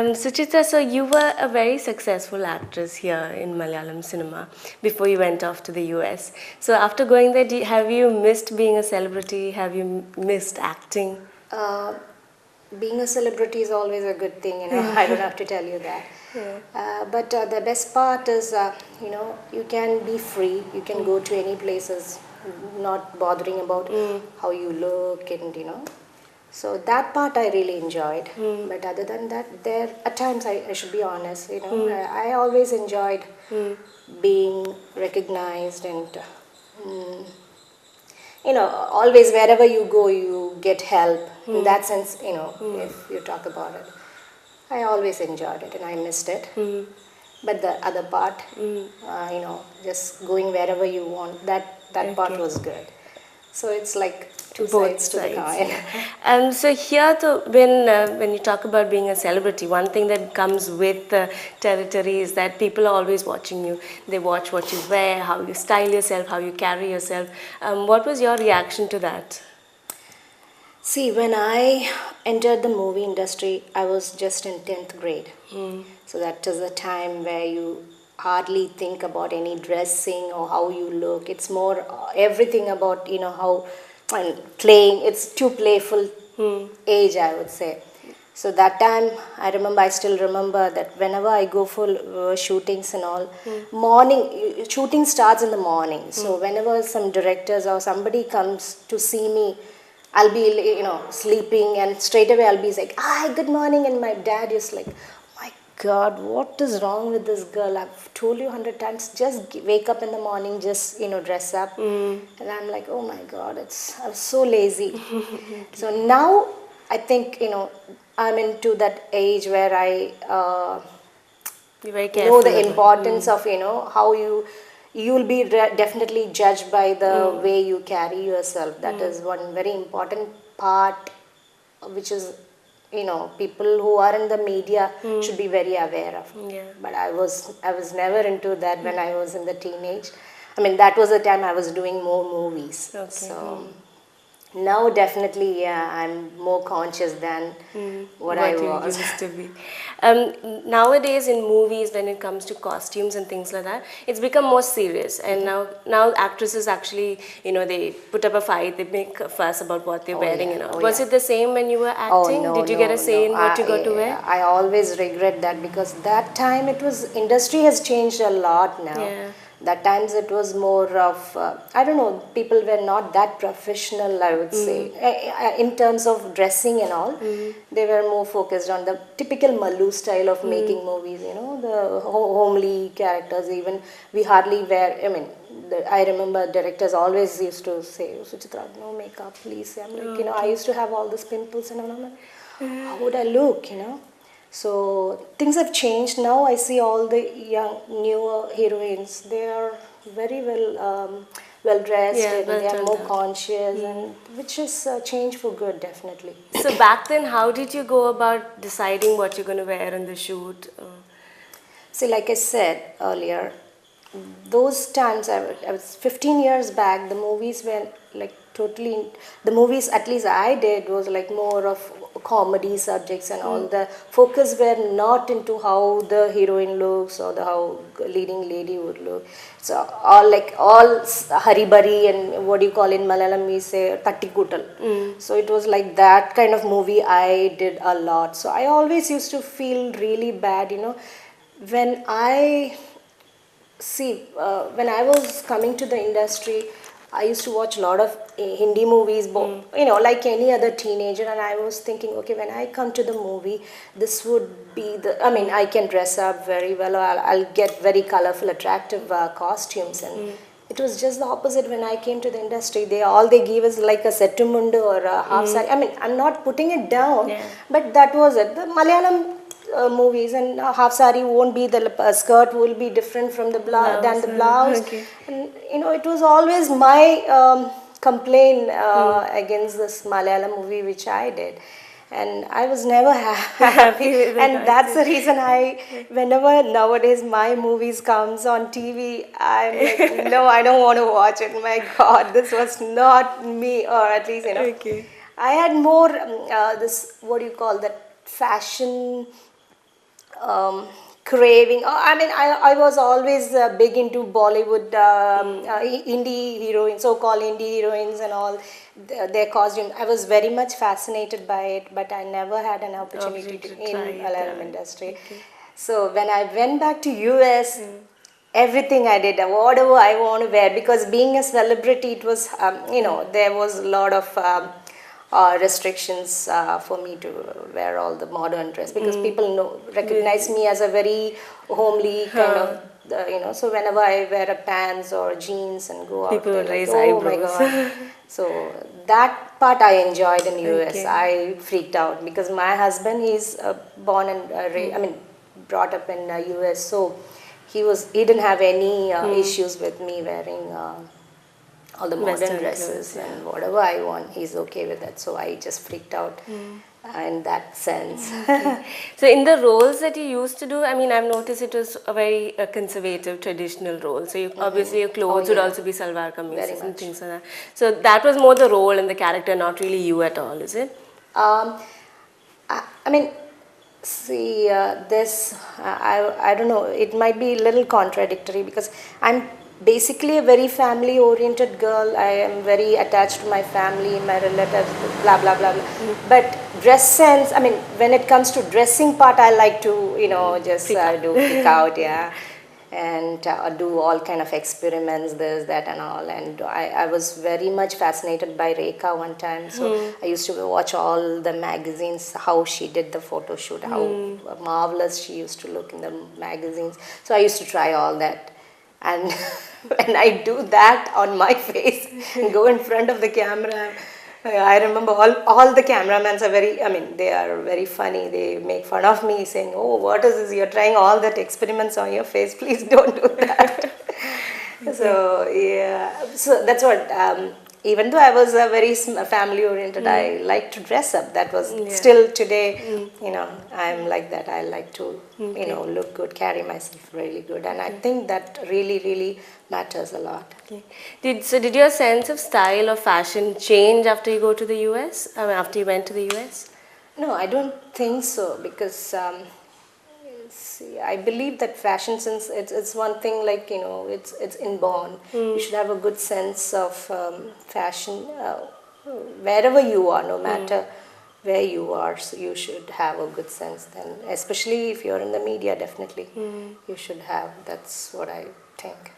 Suchitra, so you were a very successful actress here in Malayalam cinema before you went off to the US. So after going there, have you missed being a celebrity? Have you missed acting? Being a celebrity is always a good thing, I don't have to tell you that. Yeah. But the best part is, you can be free, you can go to any places, not bothering about how you look and. So that part I really enjoyed. But other than that, at times I should be honest, I always enjoyed being recognized and, always wherever you go, you get help. In that sense, if you talk about it, I always enjoyed it and I missed it. But the other part, just going wherever you want, that part was good. So it's like two sides to the coin. So here, when you talk about being a celebrity, one thing that comes with the territory is that people are always watching you. They watch what you wear, how you style yourself, how you carry yourself. What was your reaction to that? See, when I entered the movie industry, I was just in 10th grade. So that was a time where you hardly think about any dressing or how you look. It's more everything about, how playing. It's too playful age, I would say. So that time, I still remember that whenever I go for shootings and all, shooting starts in the morning. So whenever some directors or somebody comes to see me, I'll be, sleeping and straight away I'll be like, hi, good morning. And my dad is like, God, what is wrong with this girl? I've told you 100 times, just wake up in the morning, just, dress up. And I'm like, oh my God, I'm so lazy. So now I think, I'm into that age where I know the importance of, how you'll be definitely judged by the way you carry yourself. That is one very important part, which is, people who are in the media should be very aware of. Yeah. But I was never into that when I was in the teenage. That was the time I was doing more movies. Okay. So now definitely, I'm more conscious than what I was. Used to be. Nowadays in movies, when it comes to costumes and things like that, it's become more serious. And now actresses actually, they put up a fight, they make a fuss about what they're wearing and all. Was it the same when you were acting? No, Did you get a say in what you got to wear? I always regret that because that time industry has changed a lot now. Yeah. That times it was more of, people were not that professional, I would say. In terms of dressing and all, they were more focused on the typical Mallu style of making movies, the homely characters. Even we hardly wear, I remember directors always used to say, Suchitra, no makeup, please. I'm like, I used to have all these pimples and I'm like, how would I look, So things have changed. Now I see all the newer heroines. They are very well dressed and they are more conscious, and which is a change for good, definitely. So back then, how did you go about deciding what you're going to wear in the shoot? See, like I said earlier, those times I was 15 years back. The movies were like totally. The movies, at least I did, was like more of comedy subjects and all. The focus were not into how the heroine looks or how leading lady would look. So all haribari and what do you call in Malayalam we say tattikutal. So it was like that kind of movie I did a lot. So I always used to feel really bad, when I when I was coming to the industry. I used to watch a lot of Hindi movies, like any other teenager, and I was thinking, okay, when I come to the movie, this would be I can dress up very well, or I'll get very colorful, attractive costumes, and it was just the opposite when I came to the industry. They gave us like a settumundu or a half sari. I'm not putting it down, but that was it. The Malayalam movies and half sari won't be the skirt will be different from the than the blouse. Okay. And it was always my complaint against this Malayalam movie which I did, and I was never happy with and that's the reason whenever nowadays my movies comes on TV, I'm like, no, I don't want to watch it. My God, this was not me, or at least Okay. I had more this, what do you call that, fashion craving. I mean, I was always big into Bollywood indie heroines, so-called indie heroines and all, their costume. I was very much fascinated by it, but I never had an opportunity to in Malayalam industry. Okay. So when I went back to US, everything I did, whatever I want to wear, because being a celebrity, it was, there was a lot of restrictions for me to wear all the modern dress, because people recognize me as a very homely kind of, so whenever I wear a pants or jeans and go out, People they're would like, raise oh my eyebrows. God. So that part I enjoyed in US. Okay. I freaked out because my husband, he's born and brought up in US, so he didn't have any issues with me wearing all the modern Western dresses, clothes, yeah. and whatever I want, he's okay with that. So I just freaked out in that sense. So in the roles that you used to do, I mean, I've noticed it was a very conservative, traditional role. So obviously your clothes would yeah. also be salwar Very kameezes and much. things like that. So that was more the role and the character, not really you at all, is it? I mean, see, I don't know, it might be a little contradictory, because I'm basically a very family oriented girl. I am very attached to my family, my relatives, blah blah blah blah. But dress sense, I mean, when it comes to dressing part, I like to just do freak out, yeah, and do all kind of experiments, this, that and all. And I was very much fascinated by Rekha one time, so I used to watch all the magazines, how she did the photo shoot, how marvelous she used to look in the magazines. So I used to try all that, and when I do that on my face and go in front of the camera, I remember all the cameramans are they are very funny. They make fun of me, saying, oh, what is this? You're trying all that experiments on your face. Please don't do that. So, yeah. So that's what, even though I was a very family oriented, I like to dress up. That was still today, I'm like that. I like to, look good, carry myself really good. And I think that really, really matters a lot. Okay. Did your sense of style or fashion change after you go to the US? I mean, after you went to the US? No, I don't think so, because see, I believe that fashion sense, it's one thing, like it's inborn. You should have a good sense of fashion wherever you are, no matter where you are. So you should have a good sense then, especially if you're in the media. Definitely, you should have. That's what I think.